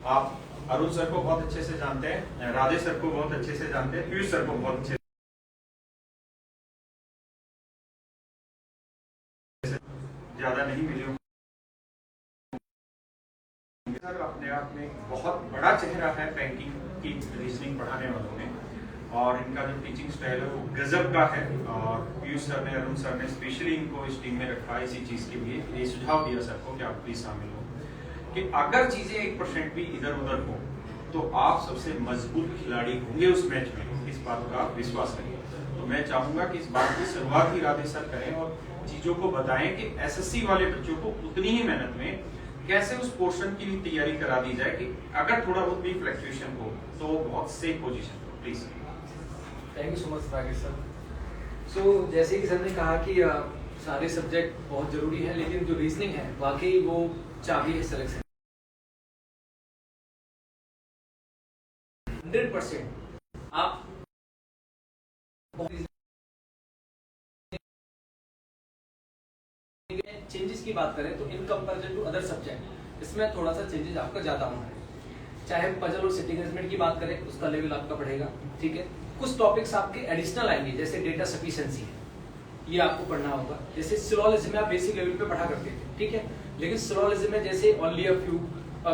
आप अरुण सर को बहुत अच्छे से जानते हैं, राधे सर को बहुत अच्छे से जानते हैं, पीयूष सर को बहुत अच्छे से ज्यादा नहीं मिले। सर अपने आप में बहुत बड़ा चेहरा है बैंकिंग की रीजनिंग पढ़ाने वालों में, और इनका जो टीचिंग स्टाइल है वो गजब का है। और पीयूष सर ने, अरुण सर ने स्पेशली इनको इस टीम में रखा है इसी चीज के लिए। ये सुझाव दिया सर को कि आप प्लीज शामिल हो, कि अगर चीजें 1% भी इधर उधर हो तो आप सबसे मजबूत खिलाड़ी होंगे उस मैच में, इस बात का आप विश्वास करिए। तो मैं चाहूंगा कि इस बात की शुरुआत ही राधे सर करें और चीजों को बताएं कि एसएससी वाले बच्चों को उतनी ही मेहनत में कैसे उस पोर्शन की भी तैयारी करा दी जाए कि अगर थोड़ा बहुत भी फ्लक्चुएशन हो तो बहुत सेफ पोजीशन हो। Please. Thank you so much Rakesh sir. So जैसे कि सर ने कहा कि सारे सब्जेक्ट बहुत जरूरी है, लेकिन जो रीजनिंग है वाकई वो चाबी है सिलेक्शन। 100% आप चेंजेस की बात करें तो in comparison to other subject इसमें थोड़ा सा चेंजेस आपका ज्यादा होना है। चाहे पजल और सिटिंग अरेंजमेंट की बात करें उसका लेवल आपका बढ़ेगा, ठीक है। कुछ टॉपिक्स आपके एडिशनल आएंगे, जैसे डेटा सफिशिएंसी है, ये आपको पढ़ना होगा। जैसे सिलोजिज्म आप बेसिक लेवल पे पढ़ा करते थे, ठीक है, लेकिन सिलोजिज्म में जैसे ओनली अ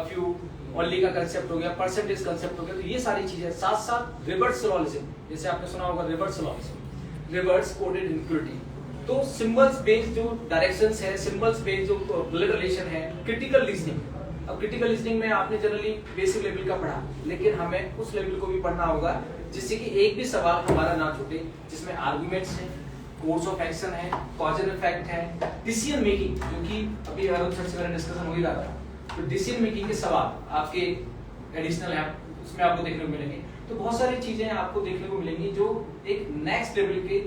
फ्यू ओनली का कंसेप्ट हो गया, परसेंटेज कंसेप्ट हो गया, तो ये सारी चीजें। साथ साथ रिवर्स सिलोजिज्म, जैसे आपने सुना होगा reverse syllogism, reverse coded including, तो सिंबल्स बेस्ड जो डायरेक्शंस है, सिंबल्स बेस्ड जो ब्लड रिलेशन है, क्रिटिकल रीजनिंग। अब क्रिटिकल रीजनिंग में आपने जनरली बेसिक लेवल का पढ़ा, लेकिन हमें उस लेवल को भी पढ़ना होगा जिससे कि एक भी सवाल हमारा ना छूटे, जिसमें आर्गुमेंट्स हैं, कोर्स ऑफ एक्शन है, कॉज एंड इफेक्ट है, डिसीजन मेकिंग, जो कि अभी अरुण सर से मेरा डिस्कशन हो ही रहा था। तो डिसीजन मेकिंग के सवाल आपके एडिशनल है, उसमें आपको देखने को मिलेंगे। तो बहुत सारी चीजें आपको देखने को मिलेंगी जो एक नेक्स्ट लेवल के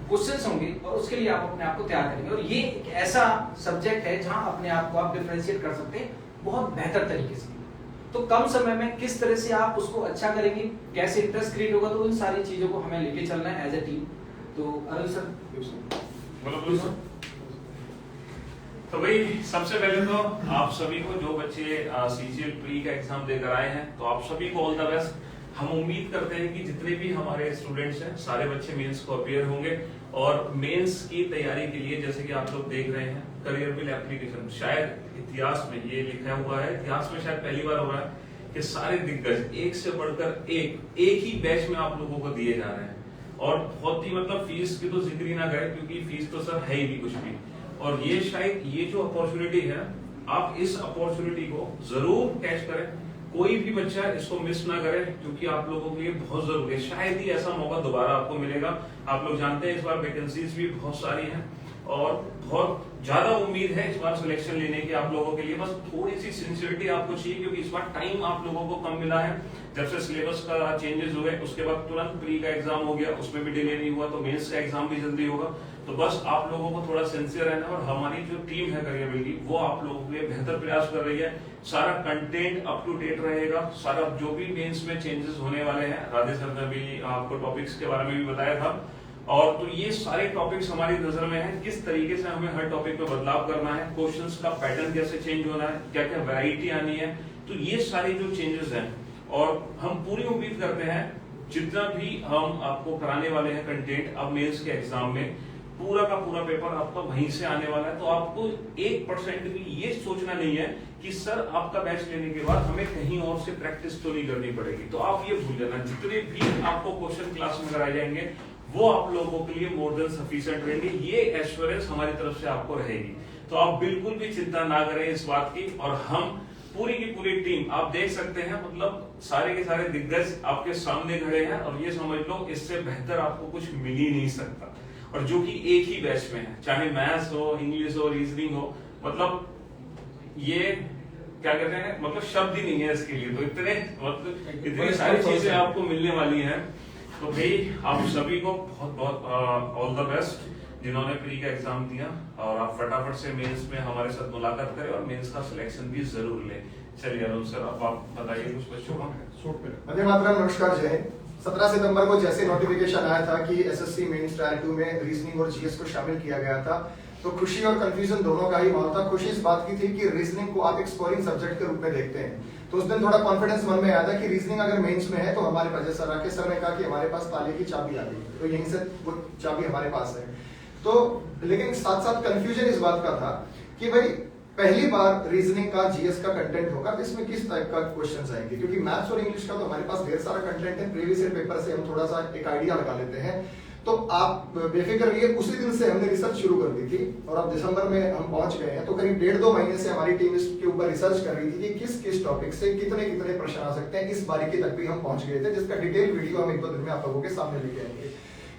क्वेश्चंस होंगे, और उसके लिए आप अपने आप को तैयार करेंगे। और ये एक ऐसा सब्जेक्ट है जहां अपने आप को आप डिफरेंशिएट कर सकते हैं बहुत बेहतर तरीके से। तो कम समय में किस तरह से आप उसको अच्छा करेंगे, कैसे इंटरेस्ट क्रिएट होगा, तो इन सारी चीजों को हमें लेके चलना है एज ए टीम। तो अरुण सर बोलो सर। तो भाई सबसे पहले तो आप सभी को, जो बच्चे सीजीएल प्री का एग्जाम देकर आए हैं, तो आप सभी को ऑल द बेस्ट। हम उम्मीद करते हैं कि जितने भी हमारे स्टूडेंट्स हैं सारे बच्चे मेंस को अपीयर होंगे, और मेंस की तैयारी के लिए जैसे कि आप लोग देख रहे हैं करियर बिल एप्लीकेशन, शायद इतिहास में ये लिखा हुआ है, इतिहास में शायद पहली बार हो रहा है कि सारे दिग्गज एक से बढ़कर एक ही बैच में आप लोगों को दिए जा रहे हैं। और बहुत ही मतलब फीस की तो जिक्र ही ना करें, क्योंकि फीस तो सर है ही नहीं कुछ भी। और ये शायद ये जो अपॉर्चुनिटी है, आप इस अपॉर्चुनिटी को जरूर कैच करें, कोई भी बच्चा इसको मिस ना करे, क्योंकि आप लोगों के लिए बहुत जरूरी है। शायद ही ऐसा मौका दोबारा आपको मिलेगा। आप लोग जानते हैं इस बार वैकेंसीज भी बहुत सारी हैं, और बहुत ज्यादा उम्मीद है इस बार सिलेक्शन लेने की आप लोगों के लिए। बस थोड़ी सी सिंसियरिटी आपको चाहिए, क्योंकि इस बार टाइम आप लोगों को कम मिला है। जब से सिलेबस का चेंजेस हुए उसके बाद तुरंत प्री का एग्जाम हो गया, उसमें भी डिले नहीं हुआ, तो मेंस का एग्जाम भी जल्दी होगा। तो बस आप लोगों को थोड़ा सिंसियर रहना, और हमारी जो टीम है करियर बिल की, वो आप लोगों के लिए बेहतर प्रयास कर रही है। सारा कंटेंट अप टू डेट रहेगा, सारा जो भी मेंस में चेंजेस होने वाले हैं, राधे सर ने भी आपको टॉपिक्स के बारे में भी बताया था। और तो ये सारे टॉपिक्स हमारी नजर में हैं, किस तरीके से हमें हर टॉपिक पे बदलाव करना है, क्वेश्चंस का पैटर्न कैसे चेंज होना है, क्या क्या वैरायटी आनी है, तो ये सारे जो चेंजेस हैं। और हम पूरी उम्मीद करते हैं जितना भी हम आपको कराने वाले हैं कंटेंट, अब मेंस के एग्जाम में पूरा का पूरा पेपर आपका वहीं से आने वाला है। तो आपको 1% भी ये सोचना नहीं है कि सर आपका बैच लेने के बाद हमें कहीं और से प्रैक्टिस तो नहीं करनी पड़ेगी। तो आप ये भूल जाना, जितने भी आपको क्वेश्चन क्लास में कराए जाएंगे वो आप लोगों के लिए मोर देन सफिशिएंट रहेंगे, ये एश्योरेंस हमारी तरफ से आपको रहेगी। तो आप बिल्कुल भी चिंता ना करें इस बात की। और हम पूरी की पूरी टीम, आप देख सकते हैं, मतलब सारे के सारे दिग्गज आपके सामने खड़े हैं, और ये समझ लो इससे बेहतर आपको कुछ मिल ही नहीं सकता। और जो कि एक ही बैच में है, चाहे मैथ्स हो, इंग्लिश हो, रीजनिंग हो, मतलब ये क्या कहते हैं, मतलब शब्द ही नहीं है इसके लिए। तो इतनी सारी चीजें आपको मिलने वाली हैं। तो भाई आप सभी को बहुत बहुत ऑल द बेस्ट, जिन्होंने प्री का एग्जाम दिया, और आप फटाफट से मेंस में हमारे साथ मुलाकात करें और मेंस का सिलेक्शन भी जरूर लें। चलिए अरुण सर, अब आप बताइए कुछ बच्चों का। वंदे मातरम, नमस्कार, जय हिंद। 17 सितंबर को जैसे नोटिफिकेशन आया था कि एसएससी मेंस टायर 2 में रीजनिंग और जीएस को शामिल किया गया था, तो खुशी और कंफ्यूजन दोनों का ही माहौल था। खुशी इस बात की थी कि रीजनिंग को आप एक स्कोरिंग सब्जेक्ट के रूप में देखते हैं, तो उस दिन थोड़ा कॉन्फिडेंस मन में आया था कि रीजनिंग अगर मेंस में है तो हमारे पास, जैसा राकेश सर ने कहा कि हमारे पास ताले की चाबी आ गई, तो यहीं से वो चाबी हमारे पास है। तो लेकिन साथ साथ कंफ्यूजन इस बात का था कि भाई पहली बार रीजनिंग का जीएस का कंटेंट होगा तो इसमें किस टाइप का क्वेश्चंस आएंगे, क्योंकि मैथ्स और इंग्लिश का तो हमारे पास ढेर सारा कंटेंट है, प्रीवियस ईयर पेपर से हम थोड़ा सा एक आइडिया लगा लेते हैं। तो आप बेफिक्र रहिए, उसी दिन से हमने रिसर्च शुरू कर दी थी और अब दिसंबर में हम पहुंच गए हैं। तो करीब 1.5-2 महीने से हमारी टीम इसके ऊपर रिसर्च कर रही थी कि किस किस टॉपिक से कितने कितने प्रश्न आ सकते हैं, इस बारीकी तक भी हम पहुंच गए थे, जिसका डिटेल वीडियो हम 1-2 दिन में आप लोगों के सामने लेके आएंगे।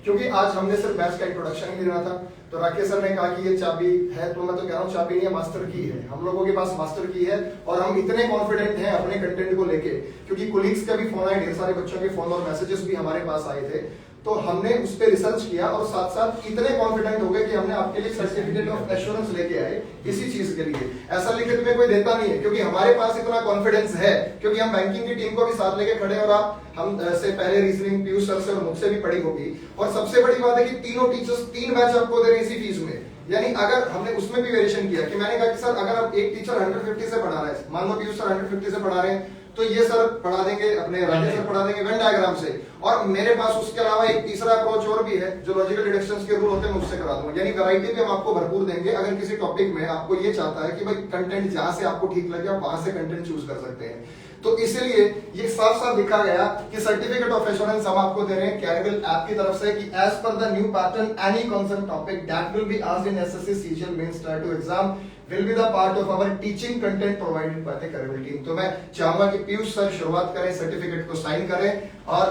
क्योंकि आज हमने सिर्फ बैच का इंट्रोडक्शन ही लेना था, तो राकेश सर ने कहा कि ये चाबी है, तो मैं तो कह रहा हूँ चाबी नहीं है, मास्टर की है। हम लोगों के पास मास्टर की है और हम इतने कॉन्फिडेंट हैं अपने कंटेंट को लेके, क्योंकि कोलीग्स का भी फोन आए, ढेर सारे बच्चों के फोन और मैसेजेस भी हमारे पास आए थे। तो हमने उस पर रिसर्च किया और साथ साथ इतने कॉन्फिडेंट हो गए कि हमने आपके लिए सर्टिफिकेट ऑफ एश्योरेंस लेके आए इसी चीज के लिए। ऐसा लिखित में कोई देता नहीं है, क्योंकि हमारे पास इतना कॉन्फिडेंस है, क्योंकि हम बैंकिंग की टीम को भी साथ लेके खड़े, और आप हम से पहले रीजनिंग पीयूष सर से और मुझसे भी पढ़ी होगी। और सबसे बड़ी बात है कि तीनों टीचर्स 3 बैच आपको दे रहे हैं इसी फीस में। यानी अगर हमने उसमें भी वेरिएशन किया कि मैंने कहा कि सर अगर आप एक टीचर 150 से पढ़ा रहा है, मान लो पीयूष सर 150 से पढ़ा रहे हैं, तो ये सर पढ़ा देंगे, अपने राकेश सर पढ़ा देंगे वेन डायग्राम से, और मेरे पास उसके अलावा एक तीसरा अप्रोच और भी है जो लॉजिकल डिडक्शंस के रूल होते हैं, मैं उससे करा दूंगा। यानी वैरायटी भी हम आपको भरपूर देंगे। अगर किसी टॉपिक में आपको ये चाहता है कि भाई कंटेंट जहां से आपको ठीक लगे आप वहां से कंटेंट चूज कर सकते हैं। तो इसीलिए ये साफ साफ लिखा गया कि सर्टिफिकेट ऑफ एश्योरेंस हम आपको दे रहे हैं कैरिबल ऐप की तरफ से कि as per the new pattern any concern topic that will be asked in SSC CGL mains tier 2 exam will be the part of our teaching content provided by the Caribal team। तो मैं चाहूंगा कि Piyush sir शुरुआत करें, certificate को sign करें, और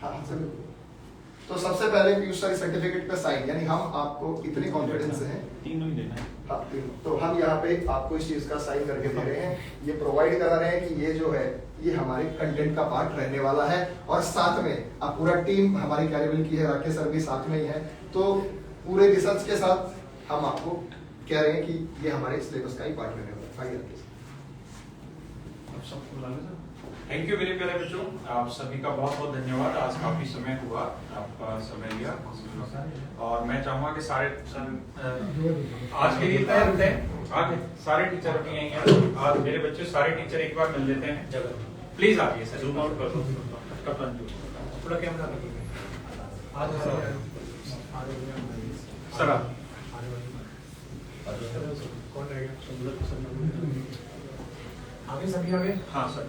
हाँ सर, तो सबसे पहले पीयूष सर सर्टिफिकेट पे साइन, यानी हम आपको इतने कॉन्फिडेंस हैं, तीनों ही देना है। हाँ तीनों, तो हम यहाँ पे आपको इस चीज का साइन करके दे रहे हैं, ये प्रोवाइड करा रहे हैं कि ये जो है ये हमारे कंटेंट का पार्ट रहने वाला है। और साथ में अब पूरा टीम हमारी कैरिबल की है, राकेश सर भी साथ में ही है, तो पूरे रिसर्च के साथ हम आपको कह रहे हैं कि ये हमारे सिलेबस का ही पार्ट रहने वाला है। थैंक यू मेरे प्यारे बच्चों, आप सभी का बहुत बहुत धन्यवाद। आज काफी समय हुआ, आपका समय लिया, और मैं चाहूंगा कि सारे आज के लिए तैयार थे। आज सारे टीचर भी आएंगे, आज मेरे बच्चे सारे टीचर एक बार मिल लेते हैं। प्लीज आइए सर, जूम आउट कर दो थोड़ा कैमरा आज सर आप कौन रहेगा? आगे सभी आगे? हाँ सर।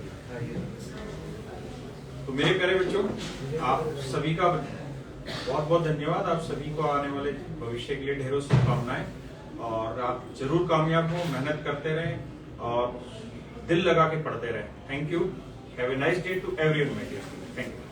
तो मेरे प्यारे बच्चों, आप सभी का बहुत बहुत धन्यवाद। आप सभी को आने वाले भविष्य के लिए ढेरों शुभकामनाएं, और आप जरूर कामयाब हो, मेहनत करते रहें और दिल लगा के पढ़ते रहें। Thank you. Have a nice day to everyone my dear. Thank you.